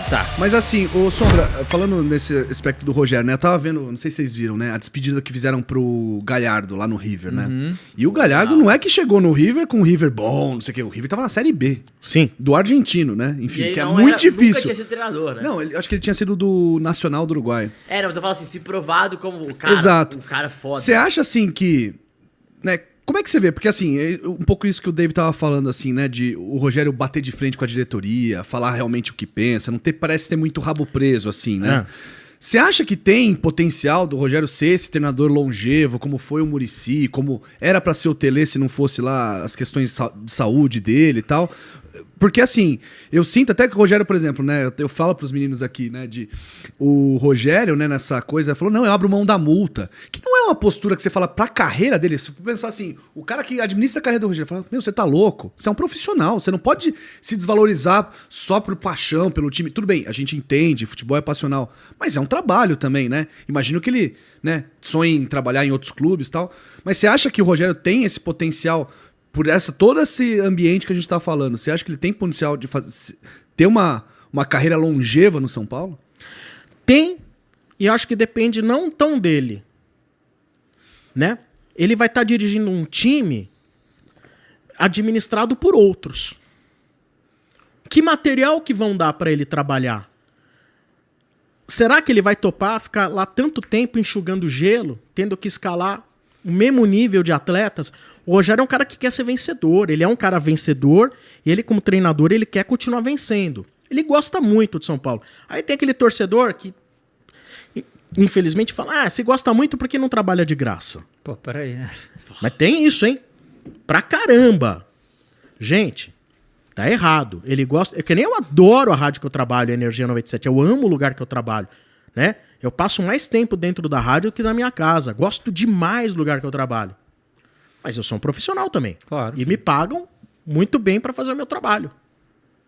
Tá. Mas assim, ô Sombra, falando nesse aspecto do Rogério, né? Eu tava vendo, não sei se vocês viram, né? A despedida que fizeram pro Galhardo lá no River, né? E o Galhardo não é que chegou no River com o River bom, não sei o quê. O River tava na Série B. Sim. Do argentino, né? Enfim, que é não muito difícil. Nunca tinha sido treinador, né? Não, acho que ele tinha sido do Nacional do Uruguai. Não, mas eu falo assim, se provado como o cara, Exato. o cara foda. Você acha assim que, né, como é que você vê? Porque assim, um pouco isso que o David tava falando assim, né, de o Rogério bater de frente com a diretoria, falar realmente o que pensa, não ter, parece ter muito rabo preso assim, né? Você acha que tem potencial do Rogério ser esse treinador longevo, como foi o Muricy, como era pra ser o Tele se não fosse lá as questões de saúde dele e tal? Porque assim, eu sinto até que o Rogério, por exemplo, né, eu falo pros meninos aqui, né, o Rogério, né, nessa coisa, falou, não, eu abro mão da multa, que não é uma postura que você fala pra carreira dele, se você pensar assim, o cara que administra a carreira do Rogério, fala, meu, você tá louco, você é um profissional, você não pode se desvalorizar só por paixão, pelo time, tudo bem, a gente entende, futebol é passional, mas é um trabalho também, né, imagino que ele, né, sonha em trabalhar em outros clubes e tal, mas você acha que o Rogério tem esse potencial por todo esse ambiente que a gente tá falando? Você acha que ele tem potencial de ter uma carreira longeva no São Paulo? Tem, e acho que depende não tão dele, né? Ele vai estar dirigindo um time administrado por outros. Que material que vão dar para ele trabalhar? Será que ele vai topar ficar lá tanto tempo enxugando gelo, tendo que escalar o mesmo nível de atletas? O Rogério é um cara que quer ser vencedor, ele é um cara vencedor, e ele como treinador, ele quer continuar vencendo. Ele gosta muito de São Paulo. Aí tem aquele torcedor que, infelizmente, fala, você gosta muito porque não trabalha de graça. Pô, peraí, né? Mas tem isso, hein? Pra caramba. Gente, tá errado. Ele gosta... É que nem eu adoro a rádio que eu trabalho, a Energia 97. Eu amo o lugar que eu trabalho, né? Eu passo mais tempo dentro da rádio que na minha casa. Gosto demais do lugar que eu trabalho. Mas eu sou um profissional também. Claro. E me pagam muito bem para fazer o meu trabalho,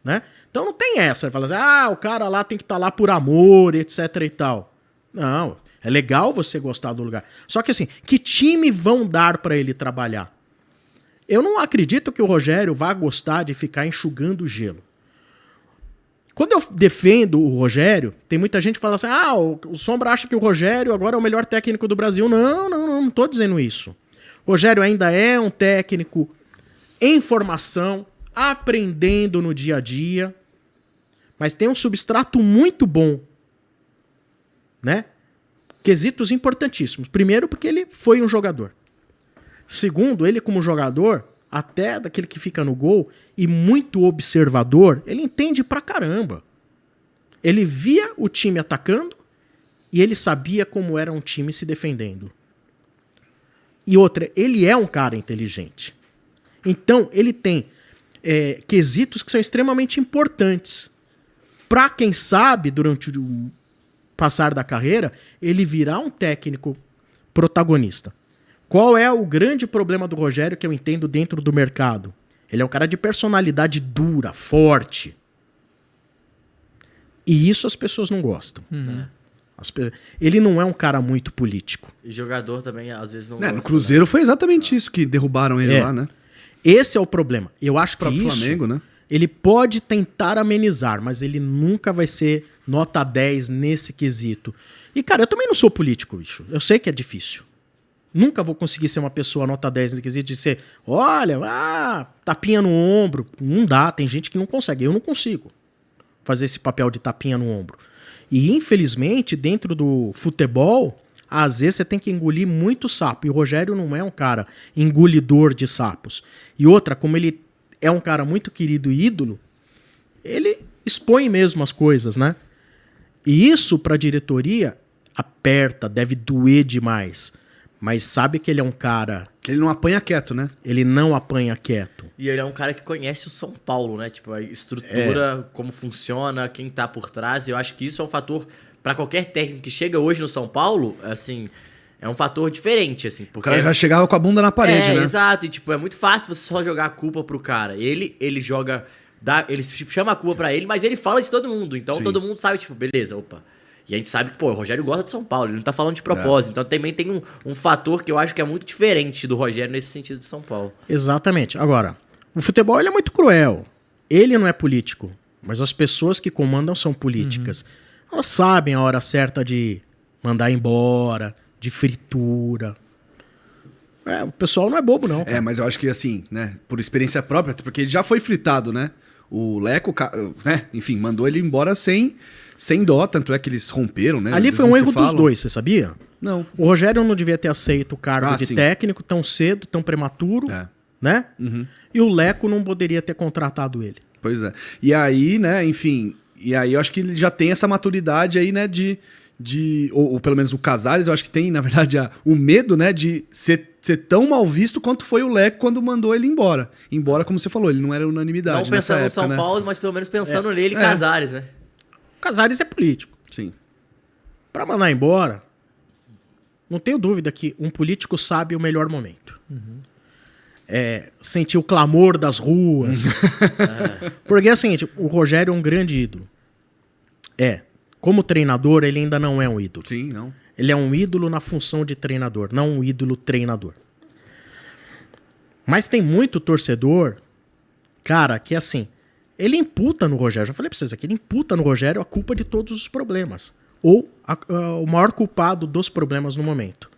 né? Então não tem essa. Fala assim, o cara lá tem que estar lá por amor, etc e tal. Não, é legal você gostar do lugar. Só que assim, que time vão dar para ele trabalhar? Eu não acredito que o Rogério vá gostar de ficar enxugando gelo. Quando eu defendo o Rogério, tem muita gente que fala assim, o Sombra acha que o Rogério agora é o melhor técnico do Brasil. Não tô dizendo isso. O Rogério ainda é um técnico em formação, aprendendo no dia a dia, mas tem um substrato muito bom, né? Quesitos importantíssimos. Primeiro, porque ele foi um jogador. Segundo, ele como jogador, até daquele que fica no gol, e muito observador, ele entende pra caramba. Ele via o time atacando e ele sabia como era um time se defendendo. E outra, ele é um cara inteligente. Então, ele tem quesitos que são extremamente importantes. Para quem sabe, durante o passar da carreira, ele virar um técnico protagonista. Qual é o grande problema do Rogério que eu entendo dentro do mercado? Ele é um cara de personalidade dura, forte. E isso as pessoas não gostam. Ele não é um cara muito político. E jogador também, às vezes, não No gosta, Cruzeiro foi exatamente isso que derrubaram ele lá, né? Esse é o problema. Eu acho que Próprio isso, Flamengo, né? ele pode tentar amenizar, mas ele nunca vai ser nota 10 nesse quesito. E, cara, eu também não sou político, bicho. Eu sei que é difícil. Nunca vou conseguir ser uma pessoa nota 10 nesse quesito de ser, olha, tapinha no ombro. Não dá, tem gente que não consegue. Eu não consigo fazer esse papel de tapinha no ombro. E, infelizmente, dentro do futebol, às vezes você tem que engolir muito sapo. E o Rogério não é um cara engolidor de sapos. E outra, como ele é um cara muito querido e ídolo, ele expõe mesmo as coisas, né? E isso, pra diretoria, aperta, deve doer demais. Mas sabe que ele é um cara... Que ele não apanha quieto, né? Ele não apanha quieto. E ele é um cara que conhece o São Paulo, né? Tipo, a estrutura, como funciona, quem tá por trás. E eu acho que isso é um fator, pra qualquer técnico que chega hoje no São Paulo, assim, é um fator diferente, assim. Porque O cara já chegava com a bunda na parede, né? Exato. E, tipo, é muito fácil você só jogar a culpa pro cara. Ele joga... ele tipo, chama a culpa pra ele, mas ele fala de todo mundo. Então todo mundo sabe, tipo, beleza, opa... E a gente sabe que, pô, o Rogério gosta de São Paulo, ele não tá falando de propósito. Então também tem um fator que eu acho que é muito diferente do Rogério nesse sentido de São Paulo. Exatamente. Agora, o futebol ele é muito cruel. Ele não é político. Mas as pessoas que comandam são políticas. Elas sabem a hora certa de mandar embora, de fritura. O pessoal não é bobo, não. Mas eu acho que assim, né, por experiência própria, porque ele já foi fritado, né? O Leco, né, enfim, mandou ele embora sem dó, tanto é que eles romperam, né? Ali foi um erro dos dois, você sabia? Não. O Rogério não devia ter aceito o cargo de sim. técnico tão cedo, tão prematuro, né? E o Leco não poderia ter contratado ele. Pois é. E aí, né, enfim, eu acho que ele já tem essa maturidade aí, né, ou pelo menos o Casares, eu acho que tem, na verdade, o medo, né, de ser tão mal visto quanto foi o Leco quando mandou ele embora. Embora, como você falou, ele não era unanimidade Não pensando nessa época, no São Paulo, mas pelo menos pensando nele e É. Casares, né? O Casares é político. Sim. Pra mandar embora, não tenho dúvida que um político sabe o melhor momento. Sentir o clamor das ruas. Porque é o seguinte, o Rogério é um grande ídolo. Como treinador, ele ainda não é um ídolo. Sim, não. Ele é um ídolo na função de treinador, não um ídolo treinador. Mas tem muito torcedor, cara, que assim, ele imputa no Rogério, já falei pra vocês aqui, ele imputa no Rogério a culpa de todos os problemas. Ou o maior culpado dos problemas no momento.